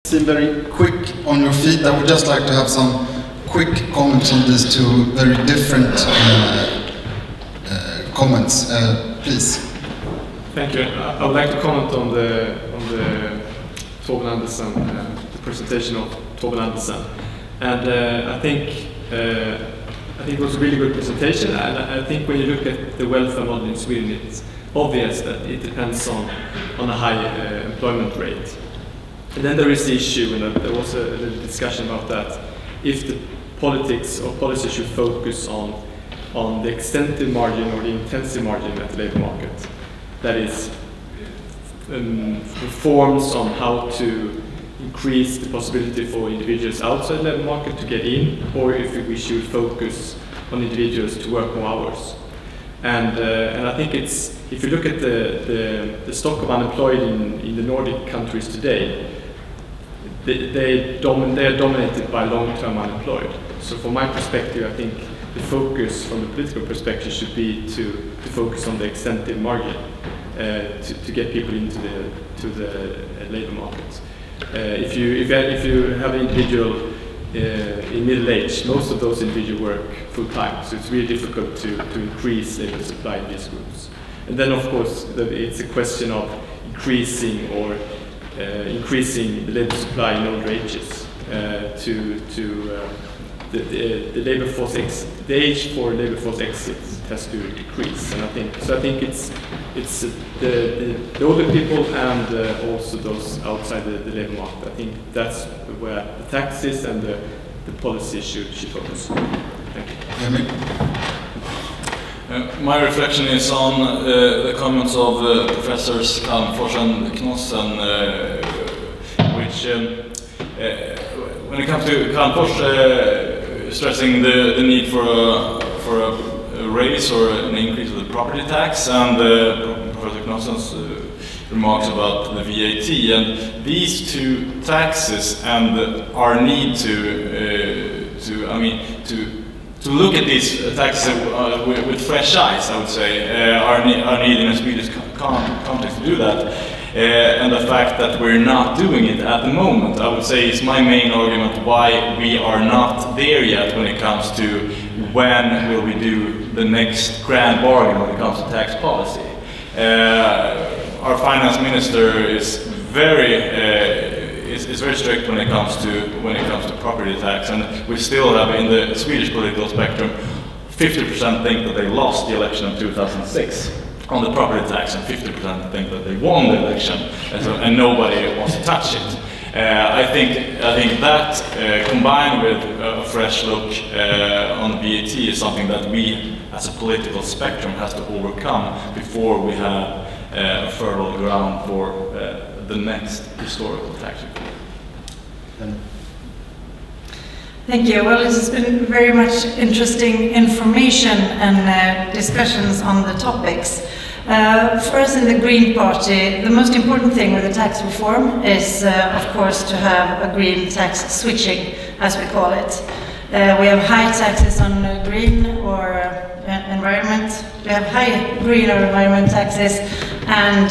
Seem very quick on your feet. I would just like to have some quick comments on these two very different comments, please. Thank you. I would like to comment on the Torben Andersen, the presentation of Torben Andersen, and I think it was a really good presentation. And I think when you look at the welfare model in Sweden, it's obvious that it depends on a high employment rate. And then there is the issue, and there was a little discussion about that, if the politics or policy should focus on the extensive margin or the intensive margin at the labor market. That is, reforms on how to increase the possibility for individuals outside the labor market to get in, or if we should focus on individuals to work more hours. And I think it's, if you look at the stock of unemployed in the Nordic countries today, they are dominated by long-term unemployed. So from my perspective, I think the focus from the political perspective should be to focus on the extensive margin to get people into the labor market. If you have an individual in middle age, most of those individuals work full time, so it's really difficult to increase labor supply in these groups. And then, of course, it's a question of increasing the labor supply in older ages the labor force the age for labor force exits has to decrease, and I think it's the older people and also those outside the labor market. I think that's where the taxes and the policy should focus. Thank you. My reflection is on the comments of Professors Calmfors and Knossen, which, when it comes to Calmfors, stressing the need for a raise or an increase of the property tax, and Professor Knossen's remarks about the VAT, and these two taxes and our need to look at these taxes with fresh eyes, I would say, our need in a Swedish context to do that, and the fact that we're not doing it at the moment, I would say, is my main argument why we are not there yet when it comes to when will we do the next grand bargain when it comes to tax policy. Our finance minister is very strict when it comes to property tax, and we still have in the Swedish political spectrum 50% think that they lost the election of 2006 on the property tax, and 50% think that they won the election, and nobody wants to touch it. I think that combined with a fresh look on VAT is something that we as a political spectrum has to overcome before we have a fertile ground for the next historical tax reform. Thank you. Well, it has been very much interesting information and discussions on the topics. For us in the Green Party, the most important thing with the tax reform is, of course, to have a green tax switching, as we call it. We have high taxes on green or environment. We have high green or environment taxes and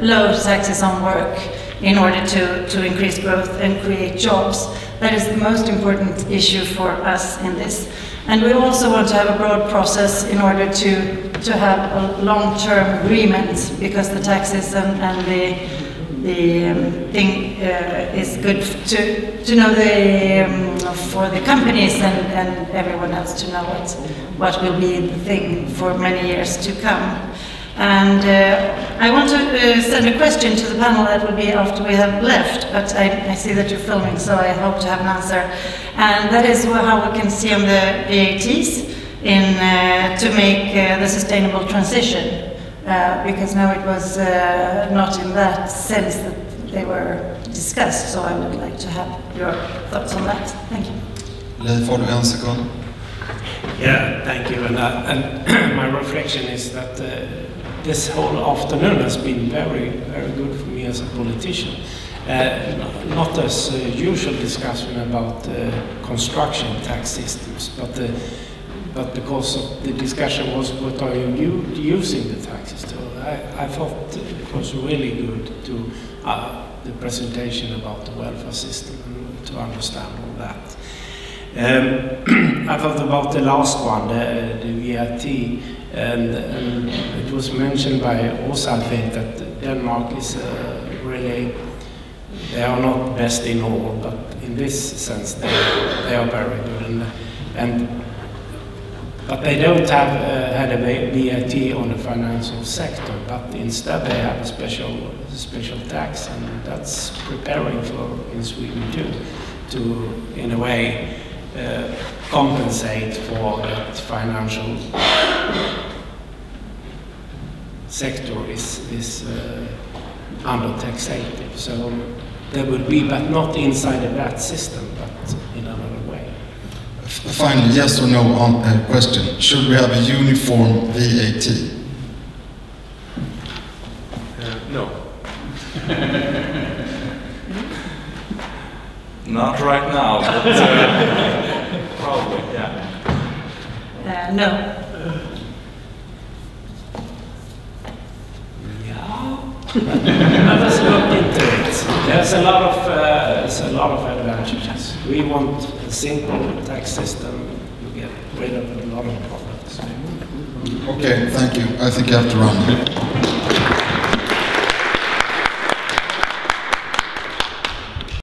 low taxes on work in order to increase growth and create jobs. That is the most important issue for us in this. And we also want to have a broad process in order to have a long-term agreement, because the taxes and the thing is good to know for the companies and everyone else to know what will be the thing for many years to come. And I want to send a question to the panel that will be after we have left, but I see that you're filming, so I hope to have an answer. And that is how we can see on the VATs to make the sustainable transition, because now it was not in that sense that they were discussed, so I would like to have your thoughts on that. Thank you. Leif, 1 second. Yeah, thank you. And my reflection is that this whole afternoon has been very, very good for me as a politician. Not as usual discussion about construction tax systems, but because of the discussion was what are you using the taxes to. I thought it was really good to the presentation about the welfare system and to understand all that. I thought about the last one, the VAT, and it was mentioned by Åsa, I think, that Denmark is really, they are not best in all, but in this sense they are very good. But they don't have had a VAT on the financial sector, but instead they have a special tax, and that's preparing for in Sweden too, to in a way compensate for that financial sector is under taxative. So there would be, but not inside the VAT system, but in another way. Finally, yes or no question. Should we have a uniform VAT? No. Not right now, but probably, yeah. No. Let us look into it. There's a lot of advantages. We want a simple tax system to get rid of a lot of problems. Okay, thank you. I think you have to run.